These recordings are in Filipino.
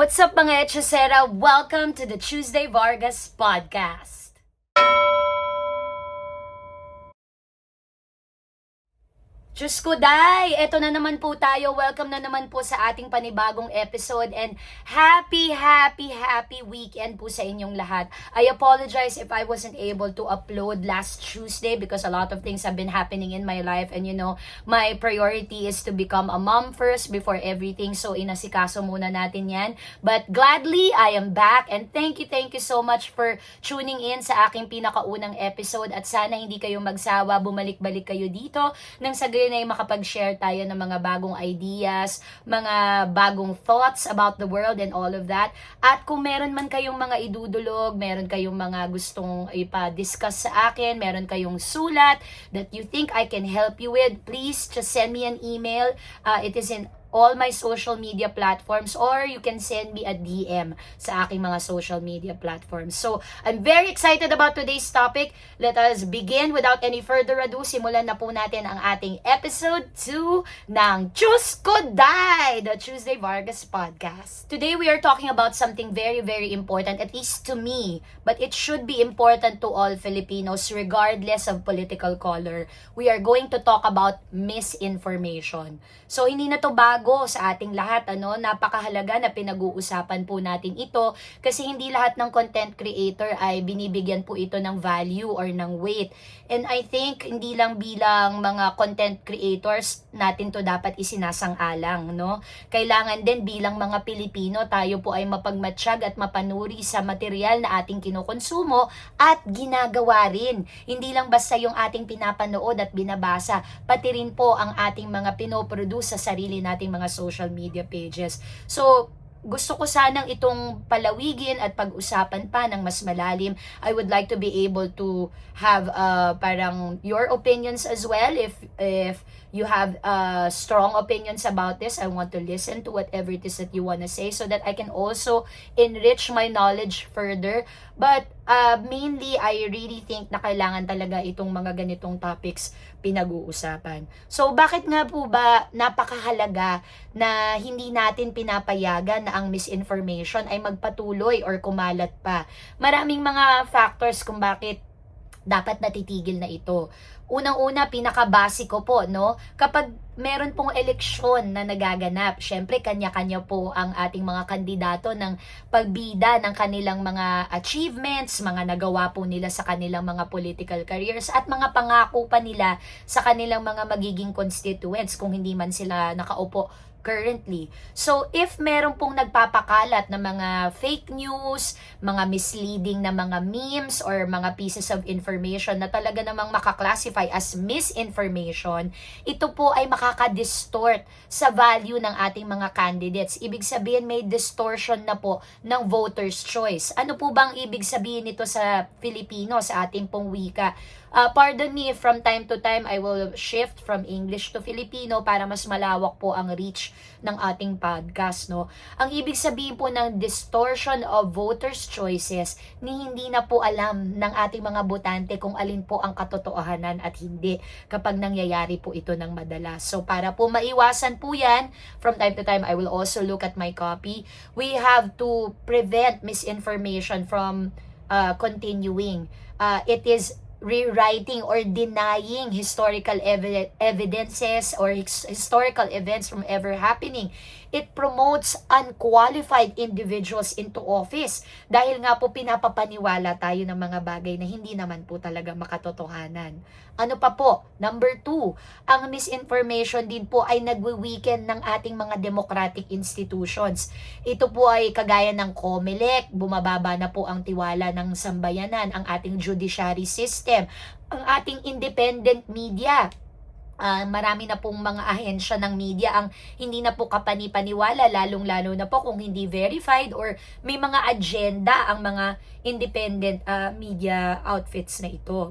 What's up mga Echosera? Welcome to the Tuesday Vargas Podcast. Diyos ko, Day! Eto na naman po tayo. Welcome na naman po sa ating panibagong episode and happy weekend po sa inyong lahat. I apologize if I wasn't able to upload last Tuesday because a lot of things have been happening in my life and my priority is to become a mom first before everything. So, inasikaso muna natin yan. But gladly, I am back and thank you so much for tuning in sa aking pinakaunang episode at sana hindi kayo magsawa, bumalik-balik kayo dito nang sa ay makapag-share tayo ng mga bagong ideas, mga bagong thoughts about the world and all of that. At kung meron man kayong mga idudulog, meron kayong mga gustong ipa-discuss sa akin, meron kayong sulat that you think I can help you with, please just send me an email. It is in all my social media platforms or you can send me a DM sa aking mga social media platforms. So, I'm very excited about today's topic. Let us begin without any further ado. Simulan na po natin ang ating episode 2 ng Diyos Ko Day, the Tuesday Vargas Podcast. Today, we are talking about something very important, at least to me, but it should be important to all Filipinos regardless of political color. We are going to talk about misinformation. So, hindi na to bago sa ating lahat, napakahalaga na pinag-uusapan po natin ito kasi hindi lahat ng content creator ay binibigyan po ito ng value or ng weight. And I think hindi lang bilang mga content creators natin to dapat isinasang-alang, no? Kailangan din bilang mga Pilipino tayo po ay mapagmatsyag at mapanuri sa material na ating kinukonsumo at ginagawa rin. Hindi lang basta yung ating pinapanood at binabasa, pati rin po ang ating mga pinoproduce sa sarili nating mga social media pages. So, gusto ko sanang itong palawigin at pag-usapan pa ng mas malalim. I would like to be able to have parang your opinions as well. If you have strong opinions about this, I want to listen to whatever it is that you want to say so that I can also enrich my knowledge further. But mainly, I really think na kailangan talaga itong mga ganitong topics pinag-uusapan. So, bakit nga po ba napakahalaga na hindi natin pinapayagan na ang misinformation ay magpatuloy or kumalat pa? Maraming mga factors kung bakit dapat natitigil na ito. Unang-una, pinakabasiko po, no? Kapag meron pong eleksyon na nagaganap, syempre kanya-kanya po ang ating mga kandidato ng pagbida ng kanilang mga achievements, mga nagawa po nila sa kanilang mga political careers at mga pangako pa nila sa kanilang mga magiging constituents kung hindi man sila nakaupo currently. So, if meron pong nagpapakalat na mga fake news, mga misleading na mga memes or mga pieces of information na talaga namang makaklasify as misinformation, ito po ay makaka-distort sa value ng ating mga candidates. Ibig sabihin, may distortion na po ng voters' choice. Ano po bang ibig sabihin nito sa Filipino, sa ating pong wika? Pardon me if from time to time I will shift from English to Filipino para mas malawak po ang reach ng ating podcast, no? Ang ibig sabihin po ng distortion of voters' choices ni hindi na po alam ng ating mga botante kung alin po ang katotohanan at hindi kapag nangyayari po ito ng madalas. So para po maiwasan po yan, from time to time I will also look at my copy. We have to prevent misinformation from continuing. It is rewriting or denying historical evidences or historical events from ever happening. It promotes unqualified individuals into office dahil nga po pinapapaniwala tayo ng mga bagay na hindi naman po talaga makatotohanan. Ano pa po? Number 2, ang misinformation din po ay nagwi-weaken ng ating mga democratic institutions. Ito po ay kagaya ng COMELEC, bumababa na po ang tiwala ng sambayanan, ang ating judiciary system, ang ating independent media. Marami na pong mga ahensya ng media ang hindi na po kapani-paniwala, lalong-lalo na po kung hindi verified or may mga agenda ang mga independent media outfits na ito.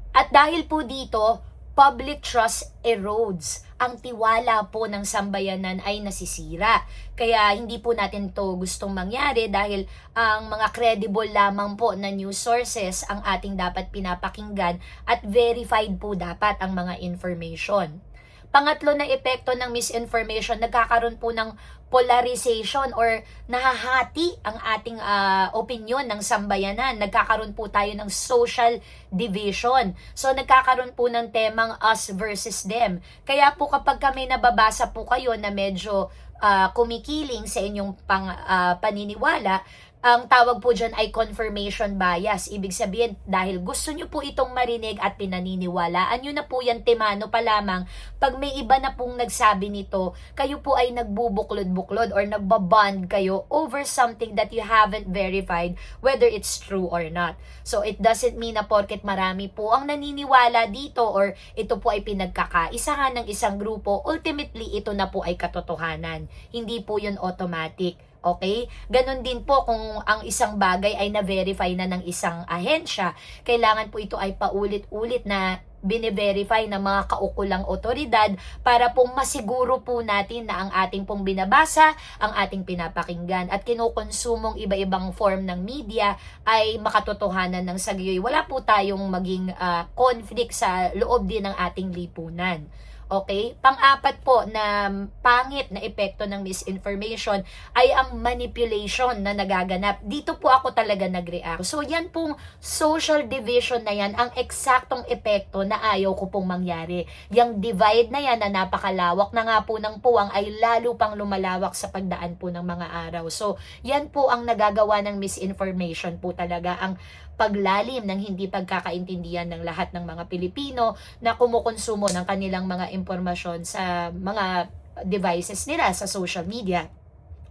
At dahil po dito, public trust erodes. Ang tiwala po ng sambayanan ay nasisira. Kaya hindi po natin to gustong mangyari dahil ang mga credible lamang po na news sources ang ating dapat pinapakinggan at verified po dapat ang mga information. Pangatlo na epekto ng misinformation, nagkakaroon po ng polarization or nahahati ang ating opinion ng sambayanan. Nagkakaroon po tayo ng social division. So nagkakaroon po ng temang us versus them. Kaya po kapag kami nababasa po kayo na medyo kumikiling sa inyong paniniwala, ang tawag po dyan ay confirmation bias. Ibig sabihin, dahil gusto nyo po itong marinig at pinaniniwalaan nyo na po yan, timano pa lamang, pag may iba na pong nagsabi nito, kayo po ay nagbubuklod-buklod or nagbabond kayo over something that you haven't verified whether it's true or not. So it doesn't mean na porket marami po ang naniniwala dito or ito po ay pinagkakaisahan ng isang grupo, ultimately ito na po ay katotohanan. Hindi po yun automatic. Okay? Ganon din po kung ang isang bagay ay na-verify na ng isang ahensya, kailangan po ito ay paulit-ulit na bine-verify ng mga kaukulang otoridad para pong masiguro po natin na ang ating pong binabasa, ang ating pinapakinggan at kinukonsumong iba-ibang form ng media ay makatotohanan ng sagyoy. Wala po tayong maging conflict sa loob din ng ating lipunan. Okay? Pang-apat po na pangit na epekto ng misinformation ay ang manipulation na nagaganap. Dito po ako talaga nag-react. So yan pong social division na yan, ang eksaktong epekto na ayaw ko pong mangyari. Yung divide na yan na napakalawak na nga po ng puwang ay lalo pang lumalawak sa pagdaan po ng mga araw. So yan po ang nagagawa ng misinformation po talaga, ang paglalim ng hindi pagkakaintindihan ng lahat ng mga Pilipino na kumukonsumo ng kanilang mga impormasyon sa mga devices nila sa social media.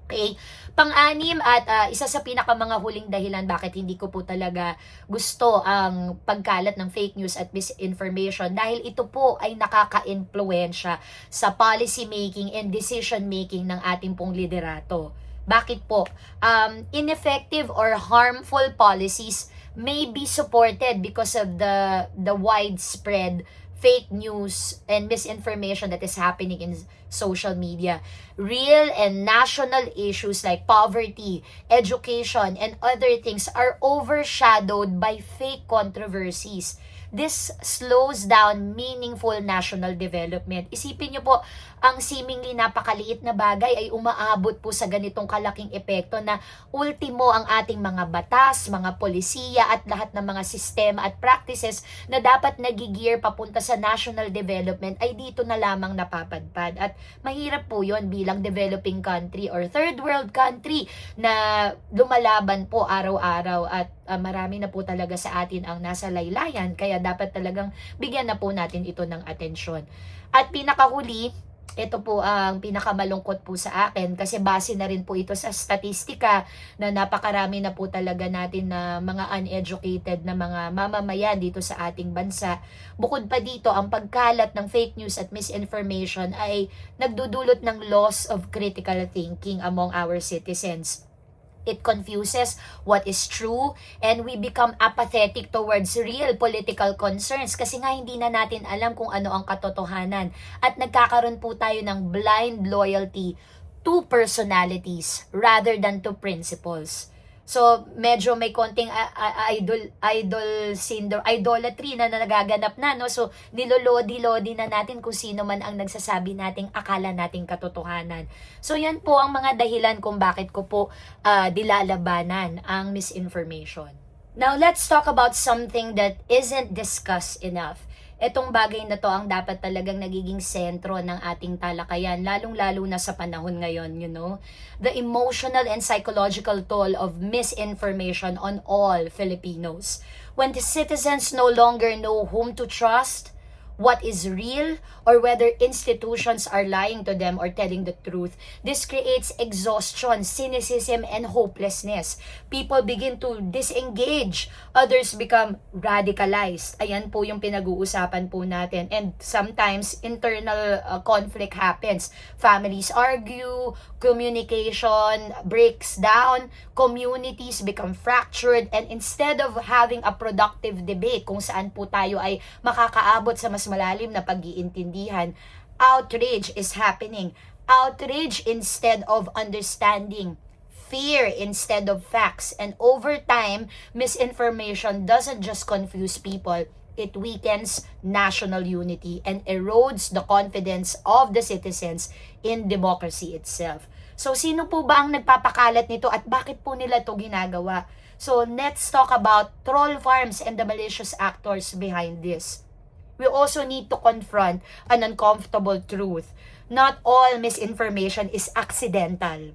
Okay? Pang-anim at isa sa mga huling dahilan bakit hindi ko po talaga gusto ang pagkalat ng fake news at misinformation, dahil ito po ay nakaka-impluwensya sa policy making and decision making ng ating pong liderato. Bakit po? Ineffective or harmful policies may be supported because of the widespread fake news and misinformation that is happening in social media. Real and national issues like poverty, education, and other things are overshadowed by fake controversies. This slows down meaningful national development. Isipin nyo po, ang seemingly napakaliit na bagay ay umaabot po sa ganitong kalaking epekto na ultimo ang ating mga batas, mga polisiya at lahat ng mga sistema at practices na dapat nagigear papunta sa national development ay dito na lamang napapadpad. At mahirap po yon bilang developing country or third world country na lumalaban po araw-araw at marami na po talaga sa atin ang nasa laylayan, kaya dapat talagang bigyan na po natin ito ng atensyon. At pinakahuli, ito po ang pinakamalungkot po sa akin kasi base na rin po ito sa statistika na napakarami na po talaga natin na mga uneducated na mga mamamayan dito sa ating bansa. Bukod pa dito, ang pagkalat ng fake news at misinformation ay nagdudulot ng loss of critical thinking among our citizens. It confuses what is true and we become apathetic towards real political concerns kasi nga hindi na natin alam kung ano ang katotohanan at nagkakaroon po tayo ng blind loyalty to personalities rather than to principles. So, medyo may konting idol syndrome, idolatry na nagaganap na, no? So, nilolodi-lodi na natin kung sino man ang nagsasabi nating akala nating katotohanan. So, yan po ang mga dahilan kung bakit ko po dilalabanan ang misinformation. Now, let's talk about something that isn't discussed enough. Etong bagay na to ang dapat talagang nagiging sentro ng ating talakayan, lalong-lalo na sa panahon ngayon, you know. The emotional and psychological toll of misinformation on all Filipinos. When the citizens no longer know whom to trust, what is real, or whether institutions are lying to them or telling the truth, this creates exhaustion, cynicism, and hopelessness. People begin to disengage. Others become radicalized. Ayan po yung pinag-uusapan po natin. And sometimes, internal conflict happens. Families argue, communication breaks down, communities become fractured, and instead of having a productive debate kung saan po tayo ay makakaabot sa mas malalim na pag-iintindihan, outrage is happening. Outrage instead of understanding. Fear instead of facts. And over time, misinformation doesn't just confuse people, it weakens national unity and erodes the confidence of the citizens in democracy itself. So, sino po ba ang nagpapakalat nito at bakit po nila ito ginagawa? So, let's talk about troll farms and the malicious actors behind this. We also need to confront an uncomfortable truth. Not all misinformation is accidental.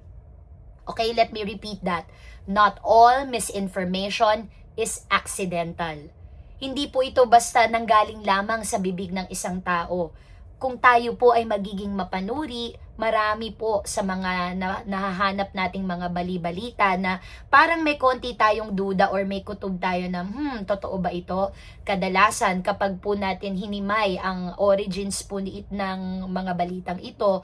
Okay, let me repeat that. Not all misinformation is accidental. Hindi po ito basta nanggaling lamang sa bibig ng isang tao. Kung tayo po ay magiging mapanuri, marami po sa mga nahahanap nating mga bali-balita na parang may konti tayong duda or may kutob tayo na, totoo ba ito? Kadalasan, kapag po natin hinimay ang origins po ng mga balitang ito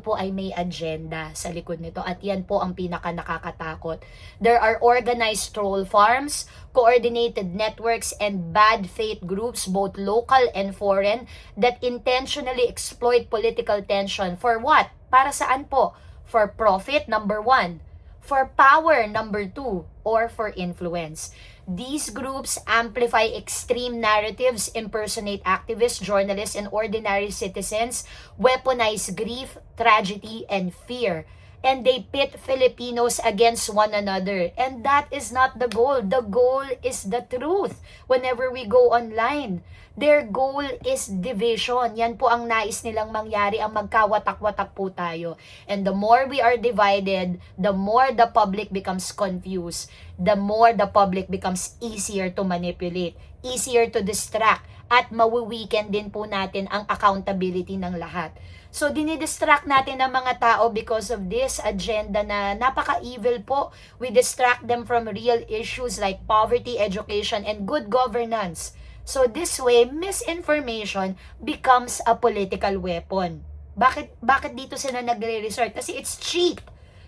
po ay may agenda sa likod nito. At yan po ang pinaka nakakatakot. There are organized troll farms, coordinated networks, and bad faith groups, both local and foreign, that intentionally exploit political tension. For what? Para saan po? For profit, number 1. For power, number 2. Or for influence. These groups amplify extreme narratives, impersonate activists, journalists, and ordinary citizens, weaponize grief, tragedy, and fear. And they pit Filipinos against one another. And that is not the goal. The goal is the truth whenever we go online. Their goal is division. Yan po ang nais nilang mangyari, ang magkawatak-watak po tayo. And the more we are divided, the more the public becomes confused. The more the public becomes easier to manipulate, easier to distract, at mawiweaken din po natin ang accountability ng lahat. So, dinidistract natin ang mga tao because of this agenda na napaka-evil po. We distract them from real issues like poverty, education, and good governance. So, this way, misinformation becomes a political weapon. Bakit dito sila nagre-resort? Kasi it's cheap.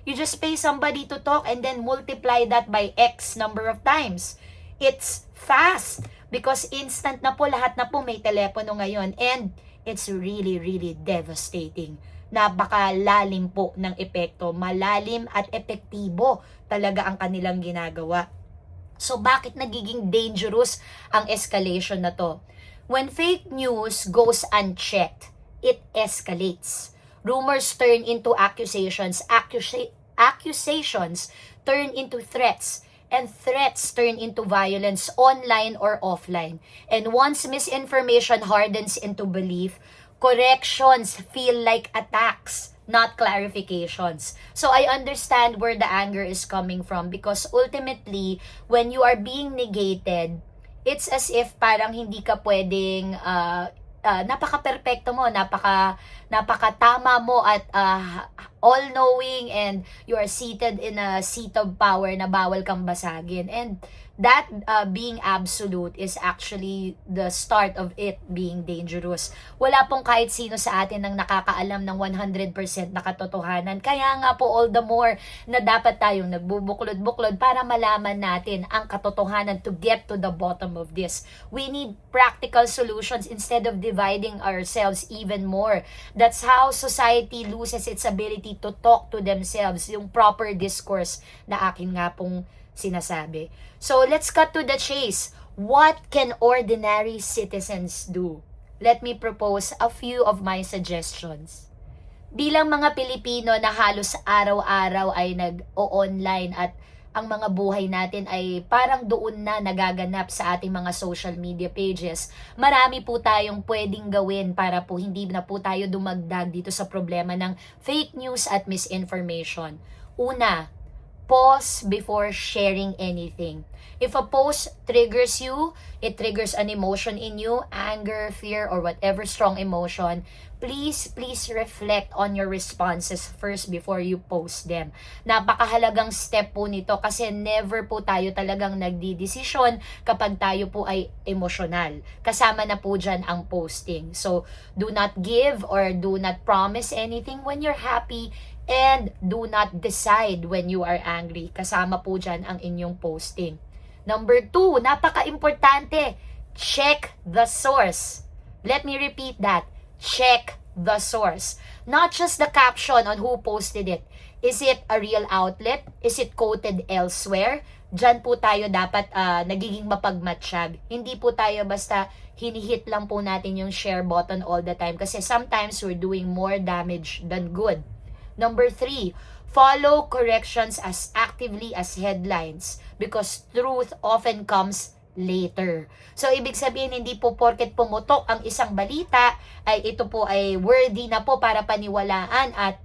You just pay somebody to talk and then multiply that by X number of times. It's fast because instant na po, lahat na po may telepono ngayon. And it's really, really devastating. Napakalalim po ng epekto. Malalim at epektibo talaga ang kanilang ginagawa. So, bakit nagiging dangerous ang escalation na to? When fake news goes unchecked, it escalates. Rumors turn into accusations. Accusations turn into threats. And threats turn into violence online or offline. And once misinformation hardens into belief, corrections feel like attacks, not clarifications. So I understand where the anger is coming from because ultimately, when you are being negated, it's as if parang hindi ka pwedeng napaka-perfecto mo, napaka-tama mo at all-knowing, and you are seated in a seat of power na bawal kang basagin. And that being absolute is actually the start of it being dangerous. Wala pong kahit sino sa atin ang nakakaalam ng 100% na katotohanan. Kaya nga po all the more na dapat tayong nagbubuklod-buklod para malaman natin ang katotohanan to get to the bottom of this. We need practical solutions instead of dividing ourselves even more. That's how society loses its ability to talk to themselves, yung proper discourse na akin nga pong sinasabi. So, let's cut to the chase. What can ordinary citizens do? Let me propose a few of my suggestions. Bilang mga Pilipino na halos araw-araw ay nag-o-online at ang mga buhay natin ay parang doon na nagaganap sa ating mga social media pages, marami po tayong pwedeng gawin para po hindi na po tayo dumagdag dito sa problema ng fake news at misinformation. Una, pause before sharing anything. If a post triggers you, it triggers an emotion in you, anger, fear, or whatever strong emotion, please reflect on your responses first before you post them. Napakahalagang step po nito kasi never po tayo talagang nagdidesisyon kapag tayo po ay emosyonal. Kasama na po dyan ang posting. So, do not give or do not promise anything when you're happy, and do not decide when you are angry. Kasama po dyan ang inyong posting. Number 2, napaka-importante, check the source. Let me repeat that. Check the source. Not just the caption on who posted it. Is it a real outlet? Is it quoted elsewhere? Diyan po tayo dapat nagiging mapagmatsyag. Hindi po tayo basta hinihit lang po natin yung share button all the time kasi sometimes we're doing more damage than good. Number 3, follow corrections as actively as headlines because truth often comes later. So, ibig sabihin, hindi po porket pumutok ang isang balita, ay ito po ay worthy na po para paniwalaan at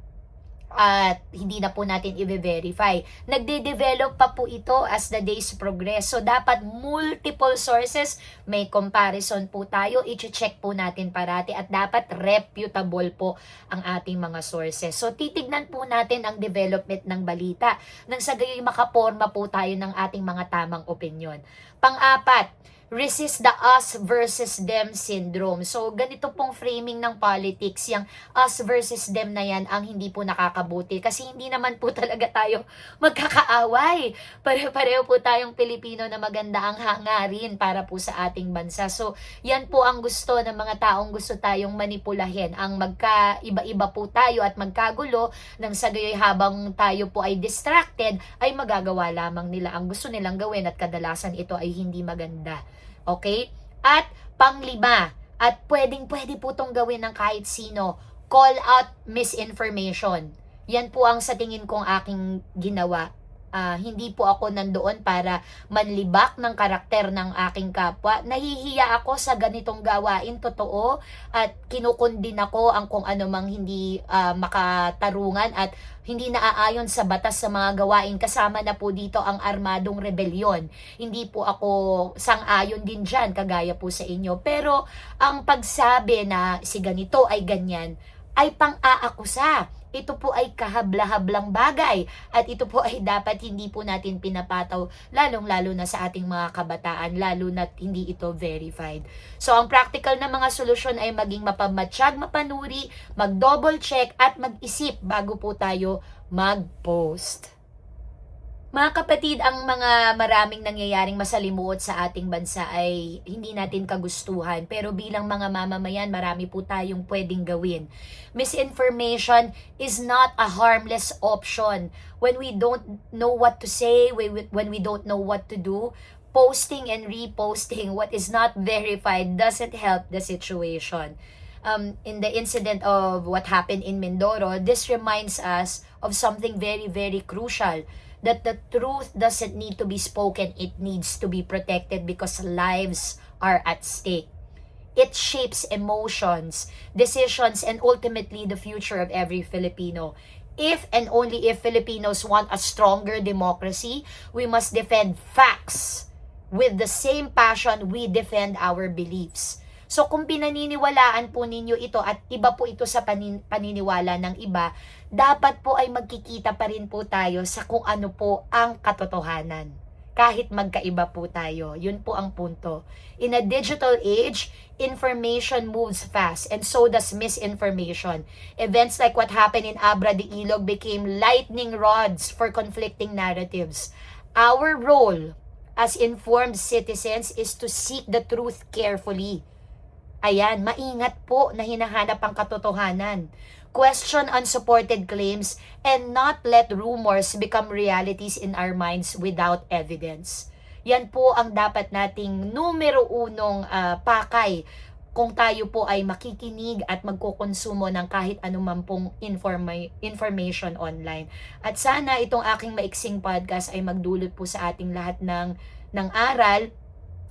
hindi na po natin i-verify. Nagde-develop pa po ito as the days progress. So, dapat multiple sources, may comparison po tayo, i-check po natin parati at dapat reputable po ang ating mga sources. So, titignan po natin ang development ng balita nang sa gayoy makaporma po tayo ng ating mga tamang opinion. Pang-apat, resist the us versus them syndrome. So, ganito pong framing ng politics, yung us versus them na yan ang hindi po nakakabuti. Kasi hindi naman po talaga tayo magkakaaway. Pare-pareho po tayong Pilipino na maganda ang hangarin para po sa ating bansa. So, yan po ang gusto ng mga taong gusto tayong manipulahin. Ang magkaiba-iba po tayo at magkagulo nang sa gayoy habang tayo po ay distracted, ay magagawa lamang nila ang gusto nilang gawin at kadalasan ito ay hindi maganda. Okay? At panglima, at pwede po itong gawin ng kahit sino, call out misinformation. Yan po ang sa tingin kong aking ginawa. Hindi po ako nandoon para manlibak ng karakter ng aking kapwa. Nahihiya ako sa ganitong gawain, totoo. At kinukundin ako ang kung ano mang hindi makatarungan at hindi naaayon sa batas sa mga gawain. Kasama na po dito ang armadong rebelyon. Hindi po ako sang-ayon din dyan, kagaya po sa inyo. Pero ang pagsabi na si ganito ay ganyan, ay pang-aakusa. Ito po ay kahabla-hablang bagay at ito po ay dapat hindi po natin pinapataw lalong-lalo na sa ating mga kabataan, lalo na hindi ito verified. So, ang practical na mga solusyon ay maging mapamatsyag, mapanuri, mag-double check at mag-isip bago po tayo mag-post. Mga kapatid, ang mga maraming nangyayaring masalimuot sa ating bansa ay hindi natin kagustuhan. Pero bilang mga mamamayan, marami po tayong pwedeng gawin. Misinformation is not a harmless option. When we don't know what to say, when we don't know what to do, posting and reposting what is not verified doesn't help the situation. In the incident of what happened in Mindoro, this reminds us of something very, very crucial. That the truth doesn't need to be spoken, it needs to be protected because lives are at stake. It shapes emotions, decisions, and ultimately the future of every Filipino. If and only if Filipinos want a stronger democracy, we must defend facts with the same passion we defend our beliefs. So kung pinaniniwalaan po ninyo ito at iba po ito sa paniniwala ng iba, dapat po ay magkikita pa rin po tayo sa kung ano po ang katotohanan. Kahit magkaiba po tayo, yun po ang punto. In a digital age, information moves fast and so does misinformation. Events like what happened in Abra de Ilog became lightning rods for conflicting narratives. Our role as informed citizens is to seek the truth carefully. Ayan, maingat po na hinahanap ang katotohanan. Question unsupported claims and not let rumors become realities in our minds without evidence. Yan po ang dapat nating numero unong pakay kung tayo po ay makikinig at magkukonsumo ng kahit anuman pong information online. At sana itong aking maiksing podcast ay magdulot po sa ating lahat ng aral.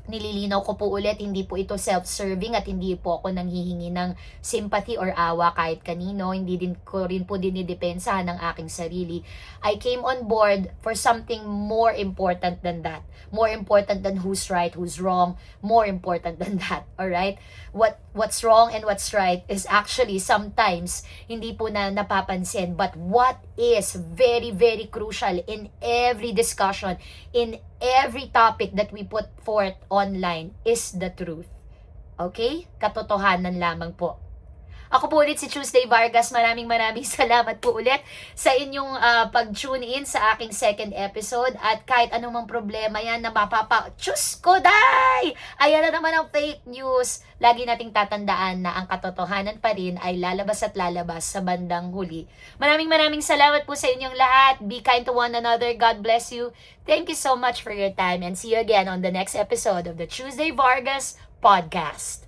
Nililinaw ko po ulit, hindi po ito self-serving at hindi po ako nanghihingi ng sympathy or awa kahit kanino. Hindi din ko rin po dinidepensahan ng aking sarili. I came on board for something more important than that. More important than who's right, who's wrong. More important than that. Alright? What's wrong and what's right is actually sometimes hindi po na napapansin. But what is very, very crucial in every discussion, in every topic that we put forth online is the truth. Okay? Katotohanan lamang po. Ako po ulit si Tuesday Vargas. Maraming salamat po ulit sa inyong pag-tune in sa aking second episode. At kahit anumang problema yan na Diyos ko, day! Ayan na naman ang fake news. Lagi nating tatandaan na ang katotohanan pa rin ay lalabas at lalabas sa bandang huli. Maraming salamat po sa inyong lahat. Be kind to one another. God bless you. Thank you so much for your time and see you again on the next episode of the Tuesday Vargas Podcast.